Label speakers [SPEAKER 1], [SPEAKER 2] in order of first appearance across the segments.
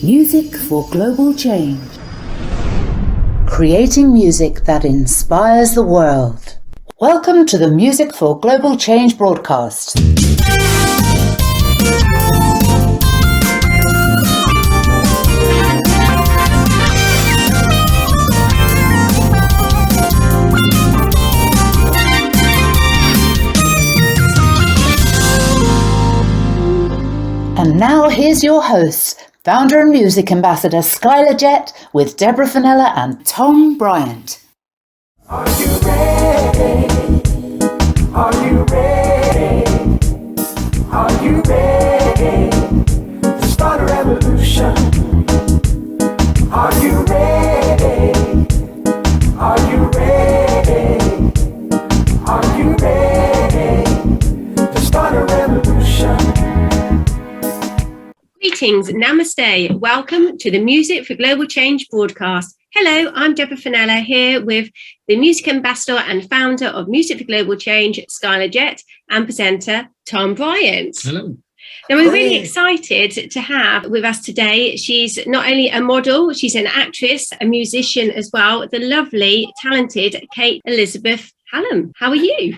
[SPEAKER 1] Music for global change. Creating music that inspires the world. Welcome to the Music for Global Change broadcast. And now here's your hosts, founder and music ambassador Skyler Jett with Deborah, Fennella and Tom Bryant.
[SPEAKER 2] Are you ready? Are you ready? Are you ready to start a revolution? Are you ready? Are you ready? Are you ready to start a revolution?
[SPEAKER 3] Greetings, namaste. Welcome to the Music for Global Change broadcast. Hello, I'm Deborah Fennella here with the music ambassador and founder of Music for Global Change, Skyler Jett, and presenter Tom Bryant.
[SPEAKER 4] Hello.
[SPEAKER 3] Now, we're really excited to have with us today. She's not only a model, she's an actress, a musician as well, the lovely, talented Kate Elizabeth Hallam. How are you?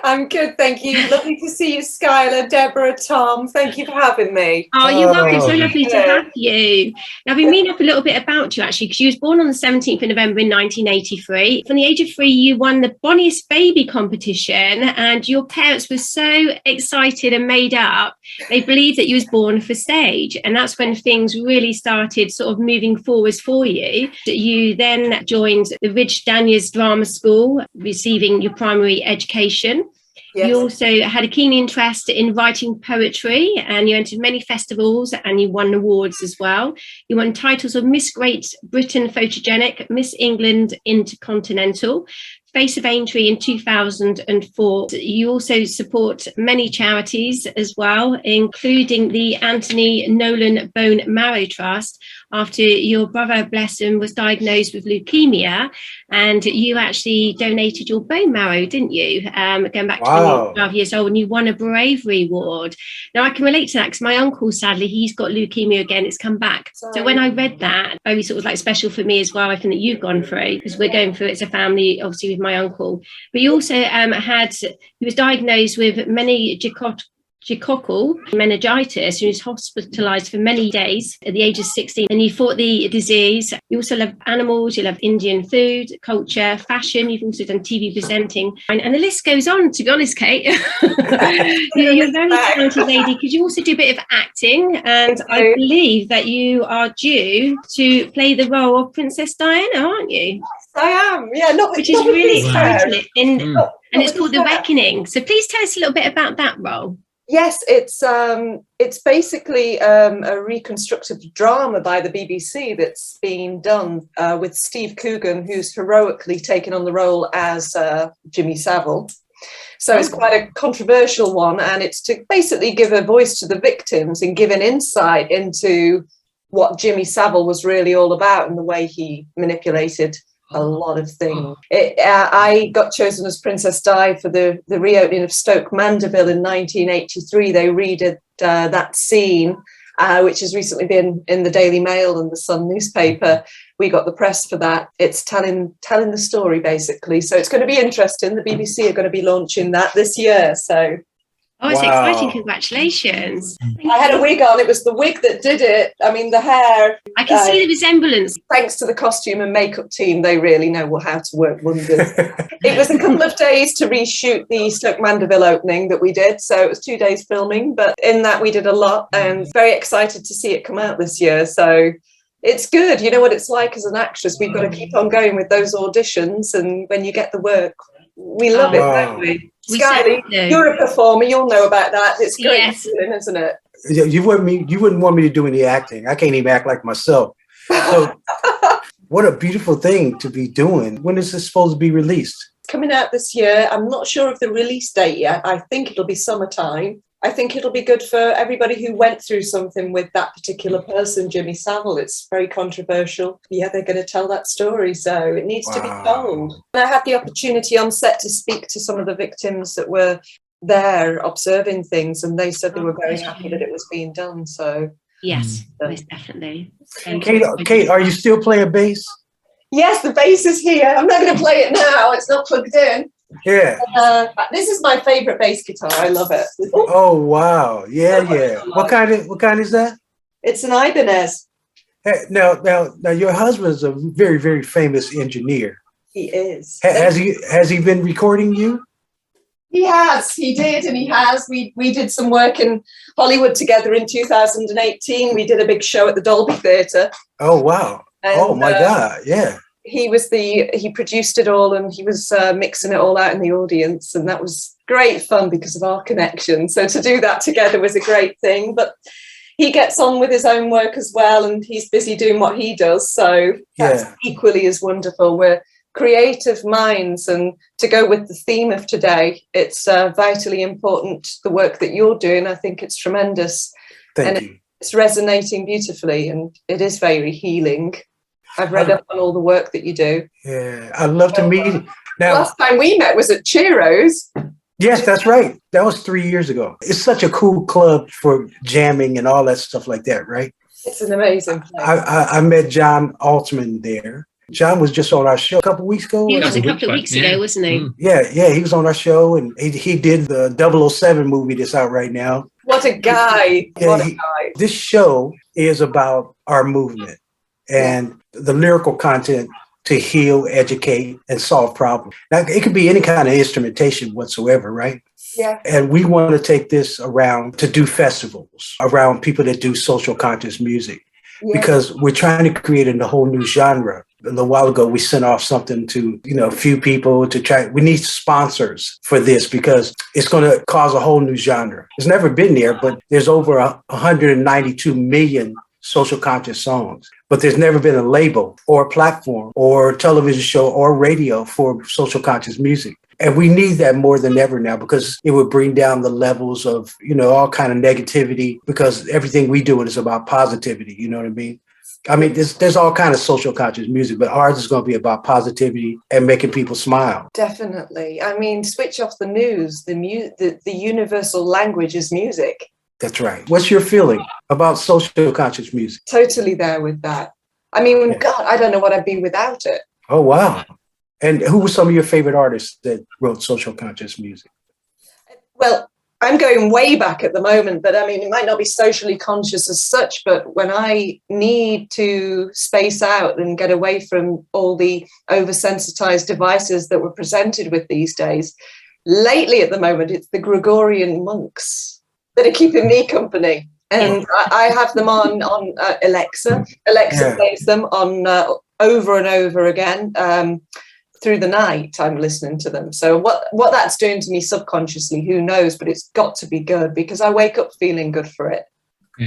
[SPEAKER 5] I'm good, thank you. Lovely to see you, Skyler, Deborah, Tom. Thank you for having me.
[SPEAKER 3] Oh, you're welcome. So lovely to have you. Now, I've been reading up a little bit about you, actually, because you was born on the 17th of November in 1983. From the age of 3, you won the Bonniest Baby competition, and your parents were so excited and made up. They believed that you was born for stage, and that's when things really started sort of moving forwards for you. You then joined the Ridge Daniels Drama School, receiving your primary education. Yes. You also had a keen interest in writing poetry, and you entered many festivals and you won awards as well. You won titles of Miss Great Britain Photogenic, Miss England Intercontinental, Face of Aintree in 2004. You also support many charities as well, including the Anthony Nolan Bone Marrow Trust, after your brother, bless him, was diagnosed with leukemia, and you actually donated your bone marrow, didn't you? Going back to when you were 12 years old, and you won a bravery award. Now, I can relate to that because my uncle, sadly, he's got leukemia again. It's come back. So when I read that, very sort of like special for me as well, I think that you've gone through, because we're going through it as a family, obviously, with my uncle. But you also he was diagnosed with meningococcal meningitis, and he was hospitalized for many days at the age of 16, and he fought the disease. You also love animals, you love Indian food, culture, fashion. You've also done TV presenting, and the list goes on, to be honest, Kate. You're a very talented lady, because you also do a bit of acting, and I believe that you are due to play the role of Princess Diana, aren't you?
[SPEAKER 5] I am, yeah.
[SPEAKER 3] Which is really exciting, and it's called The Reckoning. So please tell us a little bit about that role.
[SPEAKER 5] Yes, it's basically a reconstructive drama by the BBC that's being done with Steve Coogan, who's heroically taken on the role as Jimmy Savile. So it's quite a controversial one, and it's to basically give a voice to the victims and give an insight into what Jimmy Savile was really all about and the way he manipulated a lot of things. I got chosen as Princess Di for the reopening of Stoke Mandeville in 1983. They redid that scene, which has recently been in the Daily Mail and the Sun newspaper. We got the press for that. It's telling the story, basically. So it's going to be interesting. The BBC are going to be launching that this year. So.
[SPEAKER 3] Oh, it's exciting. Congratulations.
[SPEAKER 5] I had a wig on. It was the wig that did it. I mean, the hair.
[SPEAKER 3] I can see the resemblance.
[SPEAKER 5] Thanks to the costume and makeup team, they really know how to work wonders. It was a couple of days to reshoot the Stoke Mandeville opening that we did. So it was 2 days filming, but in that we did a lot, and very excited to see it come out this year. So it's good. You know what it's like as an actress. We've got to keep on going with those auditions, and when you get the work, we love it, don't we? Skyler, you're a performer. You'll know about that. It's great, yes. Isn't it?
[SPEAKER 4] You wouldn't want me to do any acting. I can't even act like myself. So, what a beautiful thing to be doing. When is this supposed to be released?
[SPEAKER 5] Coming out this year. I'm not sure of the release date yet. I think it'll be summertime. I think it'll be good for everybody who went through something with that particular person, Jimmy Savile. It's very controversial. Yeah, they're going to tell that story, so it needs to be told. And I had the opportunity on set to speak to some of the victims that were there observing things, and they said they were very happy that it was being done. So
[SPEAKER 3] Yes, most definitely.
[SPEAKER 4] Kate, are you still playing bass?
[SPEAKER 5] Yes, the bass is here. I'm not going to play it now. It's not plugged in.
[SPEAKER 4] Yeah.
[SPEAKER 5] This is my favorite bass guitar. I love it.
[SPEAKER 4] Oh wow. Yeah. What kind is that?
[SPEAKER 5] It's an Ibanez.
[SPEAKER 4] Hey, now your husband's a very, very famous engineer.
[SPEAKER 5] He is.
[SPEAKER 4] Has he been recording you?
[SPEAKER 5] He did, and he has. We did some work in Hollywood together in 2018. We did a big show at the Dolby Theatre.
[SPEAKER 4] Oh wow.
[SPEAKER 5] And,
[SPEAKER 4] oh my God. Yeah.
[SPEAKER 5] He produced it all, and he was mixing it all out in the audience, and that was great fun because of our connection. So to do that together was a great thing. But he gets on with his own work as well, and he's busy doing what he does. So that's equally as wonderful. We're creative minds, and to go with the theme of today, it's vitally important, the work that you're doing. I think it's tremendous.
[SPEAKER 4] Thank you.
[SPEAKER 5] It's resonating beautifully, and it is very healing. I've read up on all the work that you do.
[SPEAKER 4] Yeah, I'd love to meet you. Now,
[SPEAKER 5] last time we met was at Chiro's.
[SPEAKER 4] Yes, that's right. That was 3 years ago. It's such a cool club for jamming and all that stuff like that, right?
[SPEAKER 5] It's an amazing place.
[SPEAKER 4] I met John Altman there. John was just on our show a couple of weeks ago.
[SPEAKER 3] He was a couple of weeks ago, wasn't he?
[SPEAKER 4] Yeah, he was on our show, and he did the 007 movie that's out right now.
[SPEAKER 5] What a guy.
[SPEAKER 4] This show is about our movement and the lyrical content to heal, educate, and solve problems. Now, it could be any kind of instrumentation whatsoever, right?
[SPEAKER 5] Yeah.
[SPEAKER 4] And we want to take this around to do festivals around people that do social conscious music, because we're trying to create a whole new genre. A little while ago, we sent off something to, a few people to try. We need sponsors for this because it's going to cause a whole new genre. It's never been there, but there's over 192 million social conscious songs, but there's never been a label or a platform or a television show or radio for social conscious music. And we need that more than ever now, because it would bring down the levels of, all kind of negativity, because everything we do is about positivity. You know what I mean? I mean, there's all kind of social conscious music, but ours is going to be about positivity and making people smile.
[SPEAKER 5] Definitely. I mean, switch off the news. The universal language is music.
[SPEAKER 4] That's right. What's your feeling about social conscious music?
[SPEAKER 5] Totally there with that. I mean, God, I don't know what I'd be without it.
[SPEAKER 4] Oh, wow. And who were some of your favorite artists that wrote social conscious music?
[SPEAKER 5] Well, I'm going way back at the moment, but I mean, it might not be socially conscious as such, but when I need to space out and get away from all the oversensitized devices that we're presented with these days, lately at the moment, it's the Gregorian monks that are keeping me company. And I have them on Alexa. Alexa plays them on over and over again. Through the night, I'm listening to them. So what that's doing to me subconsciously, who knows? But it's got to be good, because I wake up feeling good for it.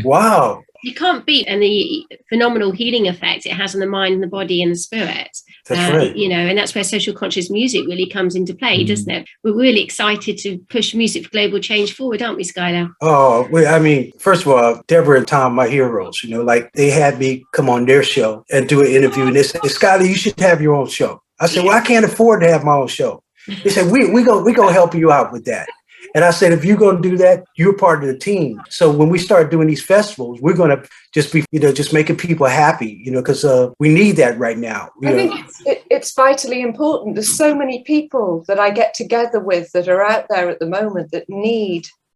[SPEAKER 4] Wow.
[SPEAKER 3] You can't beat the phenomenal healing effect it has on the mind and the body and the spirit.
[SPEAKER 4] That's right.
[SPEAKER 3] And that's where social conscious music really comes into play, doesn't it? We're really excited to push music for global change forward, aren't we, Skyler?
[SPEAKER 4] Oh, well, I mean, first of all, Deborah and Tom, my heroes, like they had me come on their show and do an interview, and they said, Skyler, you should have your own show. I said, well, I can't afford to have my own show. They said, we gonna help you out with that. And I said, if you're going to do that, you're part of the team. So when we start doing these festivals, we're going to just be, just making people happy, because we need that right now.
[SPEAKER 5] I think it's vitally important. There's so many people that I get together with that are out there at the moment that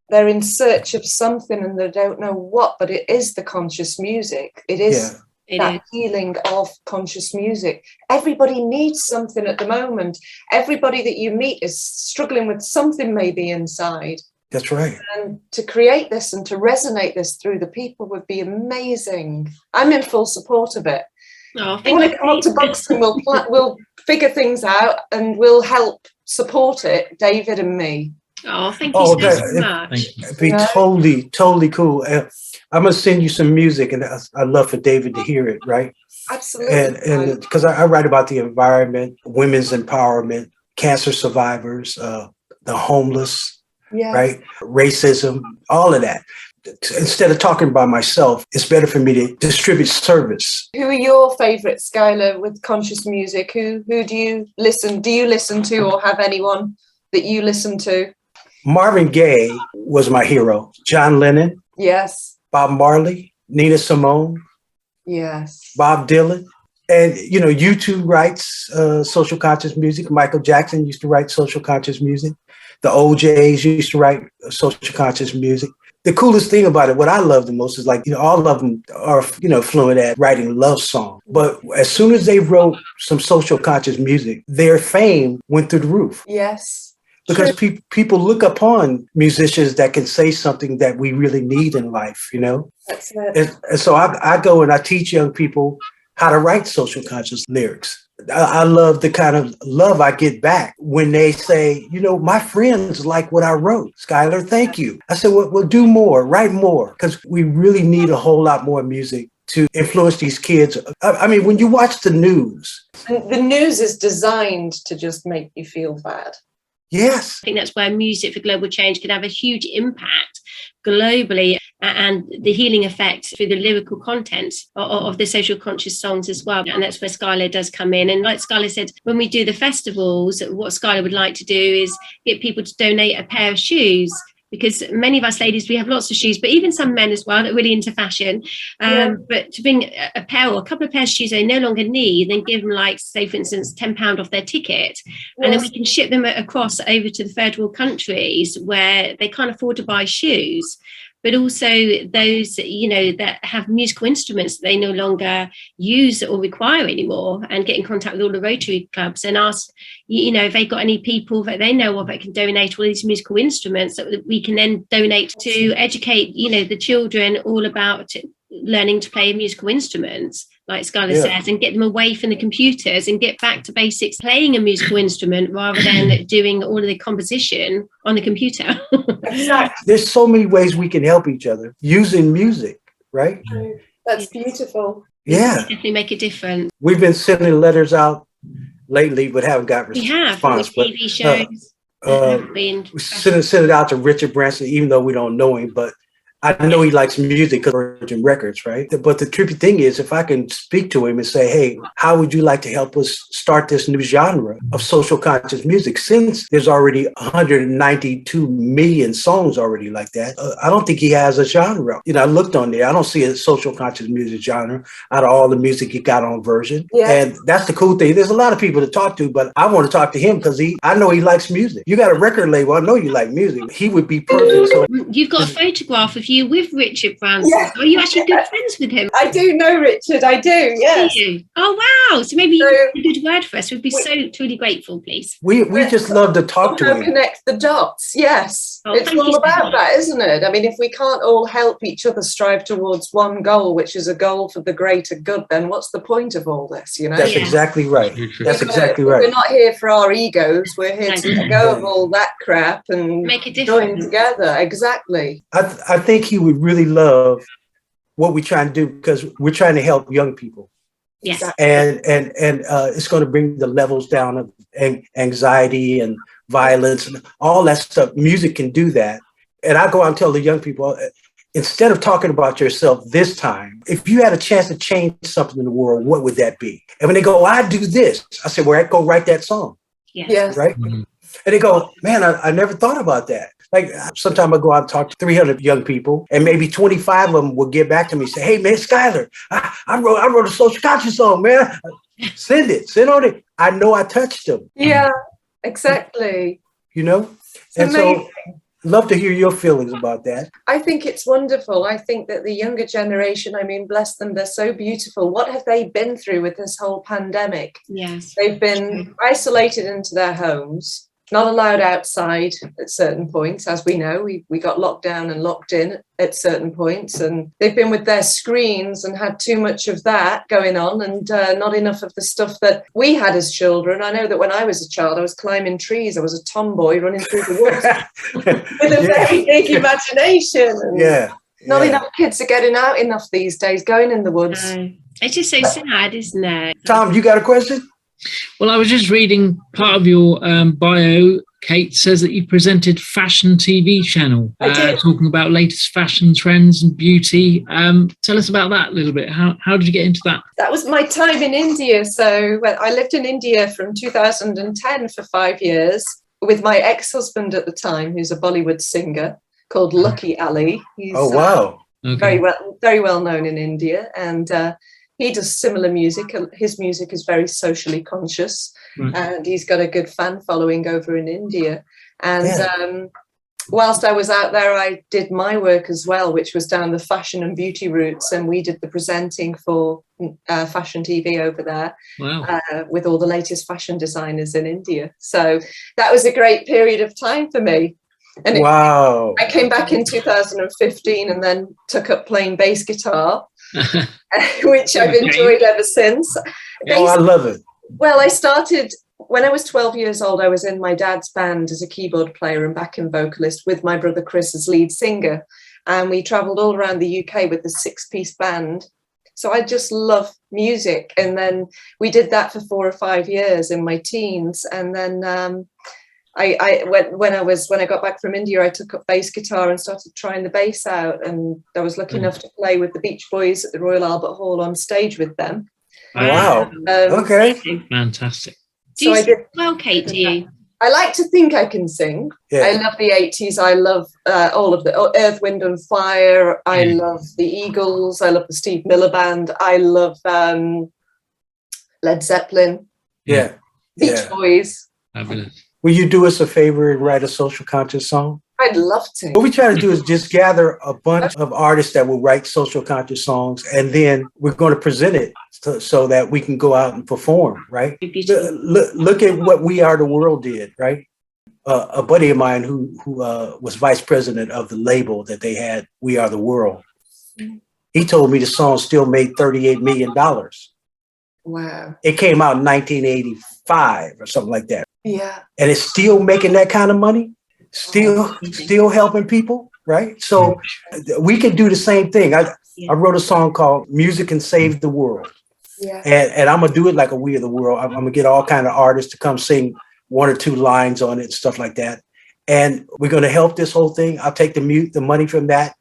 [SPEAKER 5] they're in search of something and they don't know what, but it is the conscious music. It is. That healing of conscious music. Everybody needs something at the moment. Everybody that you meet is struggling with something maybe inside.
[SPEAKER 4] That's right.
[SPEAKER 5] And to create this and to resonate this through the people would be amazing. I'm in full support of it.
[SPEAKER 3] Oh,
[SPEAKER 5] I want to come up to Buxton. We'll figure things out and we'll help support it, David and me.
[SPEAKER 3] Oh, thank you so much.
[SPEAKER 4] It'd be totally cool. I'm going to send you some music, and I'd love for David to hear it, right?
[SPEAKER 5] Absolutely.
[SPEAKER 4] And because I write about the environment, women's empowerment, cancer survivors, the homeless, right? Racism, all of that. Instead of talking about myself, it's better for me to distribute service.
[SPEAKER 5] Who are your favorites, Skyler, with conscious music? Who do you listen to, or have anyone that you listen to?
[SPEAKER 4] Marvin Gaye was my hero. John Lennon.
[SPEAKER 5] Yes.
[SPEAKER 4] Bob Marley, Nina Simone,
[SPEAKER 5] Yes.
[SPEAKER 4] Bob Dylan. And, you know, U2 writes social conscious music. Michael Jackson used to write social conscious music. The OJs used to write social conscious music. The coolest thing about it, what I love the most is like, you know, all of them are, you know, fluent at writing love songs. But as soon as they wrote some social conscious music, their fame went through the roof.
[SPEAKER 5] Yes.
[SPEAKER 4] Because people look upon musicians that can say something that we really need in life, you know?
[SPEAKER 5] That's it.
[SPEAKER 4] And so I go and I teach young people how to write social conscious lyrics. I love the kind of love I get back when they say, you know, my friends like what I wrote. Skyler, thank you. I said, well, do more, write more, because we really need a whole lot more music to influence these kids. I mean, when you watch the news.
[SPEAKER 5] The news is designed to just make you feel bad.
[SPEAKER 4] Yes.
[SPEAKER 3] I think that's where music for global change can have a huge impact globally, and the healing effect through the lyrical content of the social conscious songs as well. And that's where Skyler does come in. And like Skyler said, when we do the festivals, what Skyler would like to do is get people to donate a pair of shoes, because many of us ladies, we have lots of shoes, but even some men as well that are really into fashion. But to bring a pair or a couple of pairs of shoes they no longer need, then give them, like, say, for instance, £10 off their ticket. And then we can ship them across over to the third world countries where they can't afford to buy shoes. But also those, you know, that have musical instruments that they no longer use or require anymore, and get in contact with all the Rotary clubs and ask, you know, if they've got any people that they know of that can donate all these musical instruments that we can then donate to educate, you know, the children all about learning to play musical instruments, like Skyler says, and get them away from the computers and get back to basics, playing a musical instrument rather than doing all of the composition on the computer.
[SPEAKER 5] Exactly.
[SPEAKER 4] There's so many ways we can help each other using music, right?
[SPEAKER 5] That's beautiful.
[SPEAKER 4] Yeah.
[SPEAKER 3] Definitely make a difference.
[SPEAKER 4] We've been sending letters out lately, but haven't got response.
[SPEAKER 3] We have TV shows.
[SPEAKER 4] We send it out to Richard Branson, even though we don't know him, but I know he likes music because of Virgin Records, right? But the tricky thing is, if I can speak to him and say, hey, how would you like to help us start this new genre of social conscious music? Since there's already 192 million songs already like that, I don't think he has a genre. You know, I looked on there. I don't see a social conscious music genre out of all the music he got on Virgin. Yeah. And that's the cool thing. There's a lot of people to talk to, but I want to talk to him because I know he likes music. You got a record label. I know you like music. He would be perfect. So
[SPEAKER 3] you've got a photograph of you with Richard Branson. Yeah. Are you actually good friends with him?
[SPEAKER 5] I do know Richard. I do. Yes.
[SPEAKER 3] Do you? Oh wow! So maybe you have a good word for us. We'd be so truly grateful, please.
[SPEAKER 4] We just love to talk to him.
[SPEAKER 5] Connect the dots. Yes, it's all about that, isn't it? I mean, if we can't all help each other strive towards one goal, which is a goal for the greater good, then what's the point of all this? You know.
[SPEAKER 4] That's exactly right. That's exactly right.
[SPEAKER 5] We're not here for our egos. We're here to let go of all that crap and
[SPEAKER 3] make a difference.
[SPEAKER 5] Join together. Exactly.
[SPEAKER 4] I think he would really love what we're trying to do, because we're trying to help young people.
[SPEAKER 3] Yes.
[SPEAKER 4] And it's going to bring the levels down of anxiety and violence and all that stuff. Music can do that. And I go out and tell the young people, instead of talking about yourself this time, if you had a chance to change something in the world, what would that be? And when they go, I do this, I say, well, go write that song.
[SPEAKER 3] Yes.
[SPEAKER 4] Right? Mm-hmm. And they go, man, I never thought about that. Like, sometimes I go out and talk to 300 young people, and maybe 25 of them will get back to me and say, hey, man, Skyler, I wrote a social conscious song, man. Send on it. I know I touched them.
[SPEAKER 5] Yeah, exactly.
[SPEAKER 4] You know? And so love to hear your feelings about that.
[SPEAKER 5] I think it's wonderful. I think that the younger generation, I mean, bless them, they're so beautiful. What have they been through with this whole pandemic?
[SPEAKER 3] Yes.
[SPEAKER 5] They've been isolated into their homes, not allowed outside at certain points. As we know, we got locked down and locked in at certain points, and they've been with their screens and had too much of that going on, and not enough of the stuff that we had as children. I know that when I was a child, I was climbing trees. I was a tomboy running through the woods with a very big imagination. And not enough kids are getting out enough these days, going in the woods.
[SPEAKER 3] It's just so sad, isn't it?
[SPEAKER 4] Tom, you got a question?
[SPEAKER 6] Well, I was just reading part of your bio. Kate says that you presented Fashion TV channel, talking about latest fashion trends and beauty. Tell us about that a little bit. How did you get into that?
[SPEAKER 5] That was my time in India. So I lived in India from 2010 for 5 years with my ex-husband at the time, who's a Bollywood singer called Lucky Ali.
[SPEAKER 4] Wow.
[SPEAKER 6] Okay.
[SPEAKER 5] very well known in India, and he does similar music. His music is very socially conscious,
[SPEAKER 6] Right.
[SPEAKER 5] and he's got a good fan following over in India. And
[SPEAKER 4] Yeah.
[SPEAKER 5] Whilst I was out there, I did my work as well, which was down the fashion and beauty routes, and we did the presenting for fashion TV over there.
[SPEAKER 6] Wow.
[SPEAKER 5] With all the latest fashion designers in India. So that was a great period of time for me. And
[SPEAKER 4] Wow.
[SPEAKER 5] I came back in 2015 and then took up playing bass guitar, which I've enjoyed ever since.
[SPEAKER 4] Oh, I love it.
[SPEAKER 5] Well, I started when I was 12 years old. I was in my dad's band as a keyboard player and backing vocalist with my brother Chris as lead singer. And we travelled all around the UK with the 6-piece band. So I just love music. And then we did that for 4 or 5 years in my teens. And then when I got back from India, I took up bass guitar and started trying the bass out. And I was lucky enough to play with the Beach Boys at the Royal Albert Hall on stage with them.
[SPEAKER 4] Wow. Okay.
[SPEAKER 6] Fantastic.
[SPEAKER 3] Do you
[SPEAKER 5] So I did.
[SPEAKER 3] well, Kate, do you?
[SPEAKER 5] I like to think I can sing.
[SPEAKER 4] Yeah.
[SPEAKER 5] I love the 80s. I love all of the Earth, Wind and Fire. I love the Eagles. I love the Steve Miller Band. I love Led Zeppelin.
[SPEAKER 4] Yeah.
[SPEAKER 5] Beach Boys.
[SPEAKER 6] Fabulous.
[SPEAKER 4] Will you do us a favor and write a social conscious song?
[SPEAKER 5] I'd love to.
[SPEAKER 4] What we try to do is just gather a bunch of artists that will write social conscious songs, and then we're going to present it so that we can go out and perform, right? Look at what We Are the World did, right? A buddy of mine who was vice president of the label that they had, We Are the World, he told me the song still made $38 million.
[SPEAKER 5] Wow.
[SPEAKER 4] It came out in 1985 or something like that.
[SPEAKER 5] Yeah.
[SPEAKER 4] And it's still making that kind of money, still helping people, right? So we can do the same thing. I wrote a song called Music Can Save the World.
[SPEAKER 5] Yeah.
[SPEAKER 4] And I'm gonna do it like a We Are the World. I'm gonna get all kind of artists to come sing 1 or 2 lines on it and stuff like that. And we're gonna help this whole thing. I'll take the money from that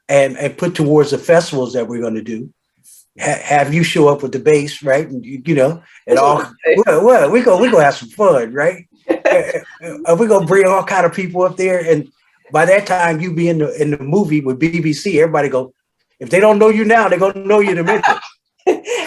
[SPEAKER 4] and put towards the festivals that we're gonna do. Have you show up with the bass, right? And and all. Well, we're gonna have some fun, right? We're gonna bring all kind of people up there, and by that time you be in the movie with BBC. Everybody go. If they don't know you now, they're gonna know you in a minute.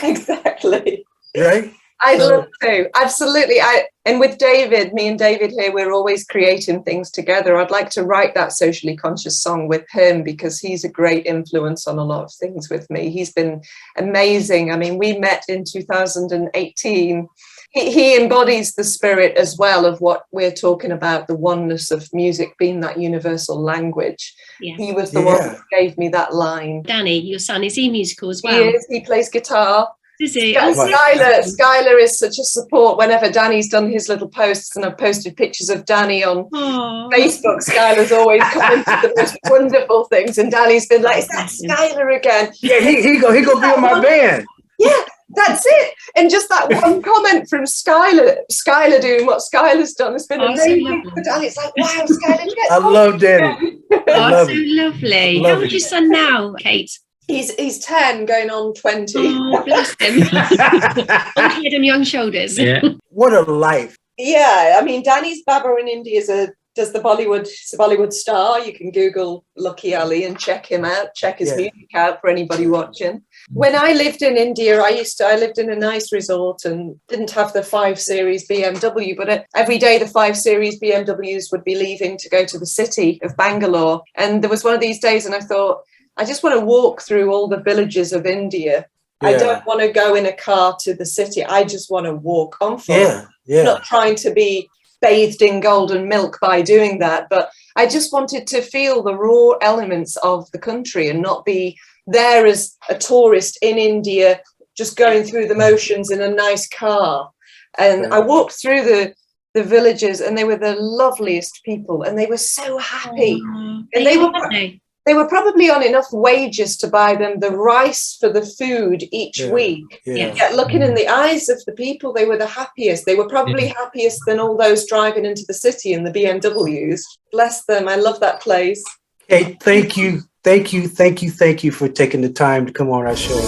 [SPEAKER 5] Exactly.
[SPEAKER 4] Right?
[SPEAKER 5] I'd love to. Absolutely. And with David, me and David here, we're always creating things together. I'd like to write that socially conscious song with him because he's a great influence on a lot of things with me. He's been amazing. I mean, we met in 2018. He embodies the spirit as well of what we're talking about, the oneness of music being that universal language. Yeah. He was the one who gave me that line.
[SPEAKER 3] Danny, your son, is he musical as well?
[SPEAKER 5] He is. He plays guitar.
[SPEAKER 3] Is he?
[SPEAKER 5] Skyler is such a support. Whenever Danny's done his little posts, and I've posted pictures of Danny on Facebook, Skyler's always commented the most wonderful things, and Danny's been like, "Is that Skyler again?"
[SPEAKER 4] Yeah, he gonna be in my band.
[SPEAKER 5] Yeah, that's it. And just that one comment from Skyler doing what Skyler's done has been amazing for Danny. It's like, wow, Skyler,
[SPEAKER 4] I love Danny.
[SPEAKER 3] So lovely. How old is your son now, Kate?
[SPEAKER 5] He's 10 going on 20.
[SPEAKER 3] Oh, bless him. On head and young shoulders.
[SPEAKER 6] Yeah.
[SPEAKER 4] What a life.
[SPEAKER 5] Yeah, I mean, Danny's Baba in India does the Bollywood star. You can Google Lucky Ali and check him out, check his music out for anybody watching. When I lived in India, I lived in a nice resort and didn't have the 5 Series BMW, but every day the 5 Series BMWs would be leaving to go to the city of Bangalore. And there was one of these days and I thought, I just want to walk through all the villages of India. Yeah. I don't want to go in a car to the city. I just want to walk on foot. Yeah. Not trying to be bathed in golden milk by doing that, but I just wanted to feel the raw elements of the country and not be there as a tourist in India, just going through the motions in a nice car. And I walked through the villages and they were the loveliest people and they were so happy. And they were probably on enough wages to buy them the rice for the food each week. Yeah. Yet looking in the eyes of the people, they were the happiest. They were probably happiest than all those driving into the city in the BMWs. Bless them. I love that place.
[SPEAKER 4] Hey, thank you for taking the time to come on our show.